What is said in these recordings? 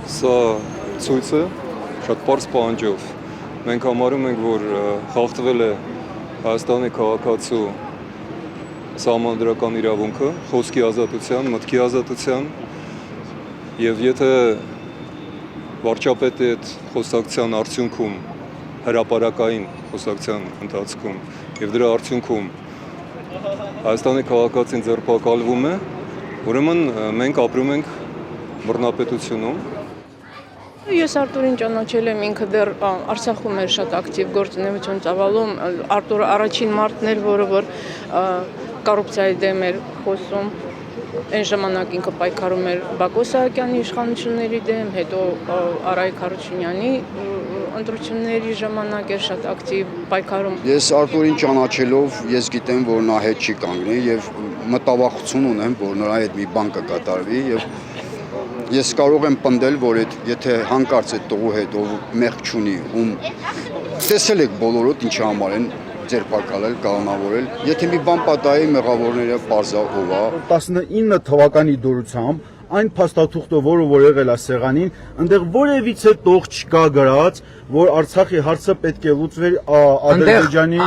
Սա ցույց է շատ པարզ պահանջով։ Մենք համարում ենք, որ խախտվել է Հայաստանի քաղաքացու սահմանադրական իրավունքը, խոսքի ազատության, մտքի ազատության, եւ եթե վարչապետի հետ խոսակցության արդյունքում, հրապարակային խոսակցության ընթացքում եւ դրա արդյունքում Հայաստանի քաղաքացին ձերբակալվում է, ուրեմն մենք ապրում ենք բռնապետությունում։ Ես Արտուրին ճանաչել եմ, ինքը դեռ Արցախում էր շատ ակտիվ գործունեություն ծավալում, Արտուրը առաջին մարդն էր, որը որ կոռուպցիայի դեմ էր խոսում, այն ժամանակ ինքը պայքարում էր Բակո Սահակյանի իշխանությունների դեմ, հետո Արայիկ Հարությունյանի ընտրությունների ժամանակ էր շատ ակտիվ պայքարում։ Ես Արտուրին ճանաչելով, ես գիտեմ, որ նա հետ չի կանգնի եւ մտավախություն ունեմ, որ նրա հետ մի բան կկատարվի եւ ես կարող եմ պնդել, որ եթե հանկարծ այդ տղու հետ ով մեղք չունի, ում տեսել եք բոլորոդ ինչ համար են ձերբակալել, կանոնավորել, եթե մի բան պատահի մեղավորները պարզա ով է։ 19 թվականի դուրսությամբ այն փաստաթուղթը, որը որ եղել է սեղանին, այնտեղ որևիցե տող չկա գրած, որ Արցախի հարցը պետք է լուծվեր Ադրբեջանի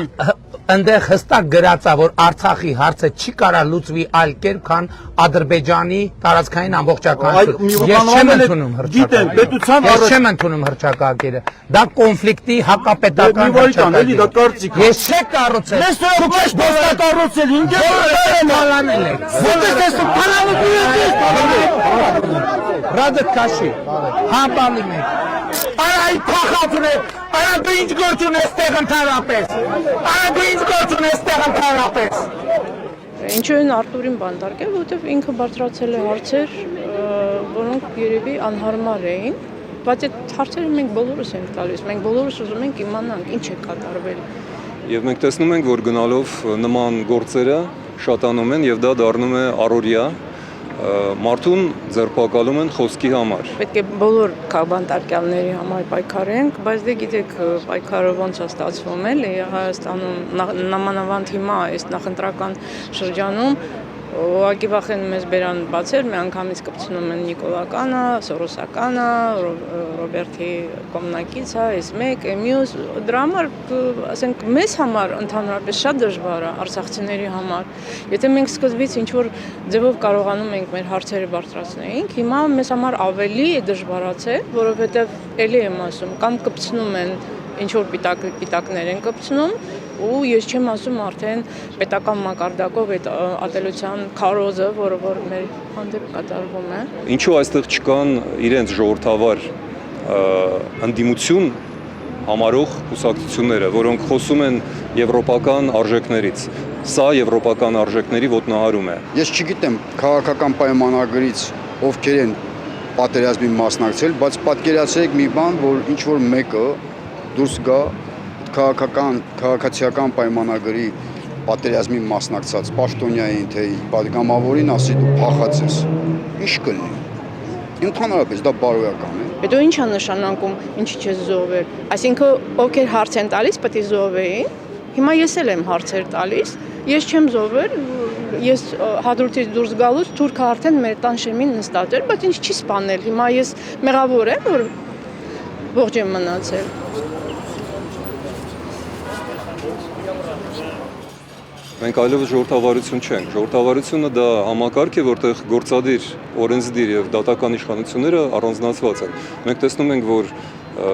Այնտեղ հստակ գրած է, որ Արցախի հարցը չի կարա լուծվի այլ կերպ, քան Ադրբեջանի տարածքային ամբողջականություն։ Ես չեմ ընդունում հռչակագիրը։ Ես չեմ ընդունում հռչակագիրը։ Դա կոնֆլիկտի հակապետական հռչակագիր է։ Դա կարծիք։ Ես չեմ կառուցել։ Ես ոչ բոստա կառուցել, ինքն բանանել եք։ Ռադդ քաշի։ Հապալի մեկ։ Այ փախածն է։ Արա դու ինչ գործ ունես տեղ ընդհանրապես։ Արա դու ինչ գործ ունես տեղ ընդհանրապես։ Ինչու են Արտուրին բանտարկել, որովհետև ինքը բարձրացել է հարցեր, որոնք երևի անհարմար էին, բայց այդ հարցերը մենք բոլորս ենք տալիս, մենք բոլորս ուզում ենք իմանանք ինչ է կատարվել։ Եվ մենք տեսնում ենք, որ գնալով նման գործերը շատանում են եւ դա դառնում է առօրյա, մարդուն ձերբակալում են խոսքի համար։ Պետք է բոլոր քաղաքբանտարկյալների համար պայքարենք, բայց դե գիտեք պայքարը ոնց է ստացվում էլի Հայաստանում նամանավանդ հիմա այս նախընտրական շրջանում ուղղակի վախենում ես բերան բացել, մի անգամից կպցնում են Նիկոլականը, Սորոսականը, Ռոբերտի կողմնակից է, այս մեկ, մյուս, դրա համար, ասենք, մեզ համար ընդհանրապես շատ դժվար է արցախցիների համար։ Եթե մենք սկզբից ինչ-որ ձևով կարողանում ենք մեր հարցերը բարձրացնեինք, հիմա մեզ համար ավելի է դժվարացել, որովհետև էլի եմ ասում, կամ կպցնում են ինչ-որ պիտակներ են կպցնում, ու ես չեմ ասում արդեն պետական մակարդակով այդ ատելության քարոզը, որը որ մեր հանդեպ կատարվում է։ Ինչու այստեղ չկան իրենց ժողովրդավար ընդդիմություն համարող կուսակցությունները, որոնք խոսում են եվրոպական արժեքներից։ Սա եվրոպական արժեքների ոտնահարում է։ Ես չգիտեմ քաղաքական պայմանագրից ովքեր են պատերազմին մասնակցել, բայց պատկերացրեք մի բան, որ ինչ որ մեկը դուրս գա քաղաքացիական պայմանագրի պատերազմի մասնակցած պաշտոնյային թե падգամավորին ասի դու փախած ես, ինչ կլինի։ Ընդհանրապես դա բարոյական է։ Հետո ի՞նչ է նշանակում, ինչի չես զոհվել։ Այսինքն ովքեր հարց են տալիս, պետք է զոհվեին։ Հիմա ես էլ եմ հարցեր տալիս, ես չեմ զոհվել, ես հադրութից դուրս գալուց թուրքը արդեն մեր տան շեմին նստած էր, բայց ինձ չի սպանել։ Հիմա ես մեղավոր եմ, որ ողջ եմ մնացել։ Մենք այլևս ժողովրդավարություն չենք։ Ժողովրդավարությունը դա համակարգ է, որտեղ գործադիր, օրենսդիր եւ դատական իշխանությունները առանձնացված են։ Մենք տեսնում ենք, որ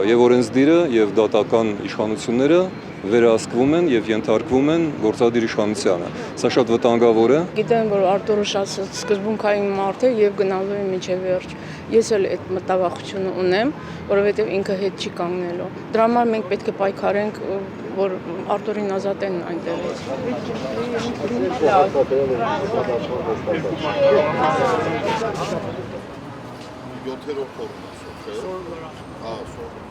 եւ օրենսդիրը եւ դատական իշխանությունները վերահսկվում են եւ ենթարկվում են գործադիր իշխանությանը։ Սա շատ վտանգավոր է։ Գիտեմ, որ Արտուրը շատ սկզբունքային մարդ է եւ գնալու է մինչեւ վերջ։ Ես էլ այդ մտավախությունը ունեմ, որովհետեւ ինքը հետ չի կանգնելու։ Դրա համար մենք պետք է պայքարենք, որ Արտուրին ազատեն այնտեղից։ 7-րդ փորձ է։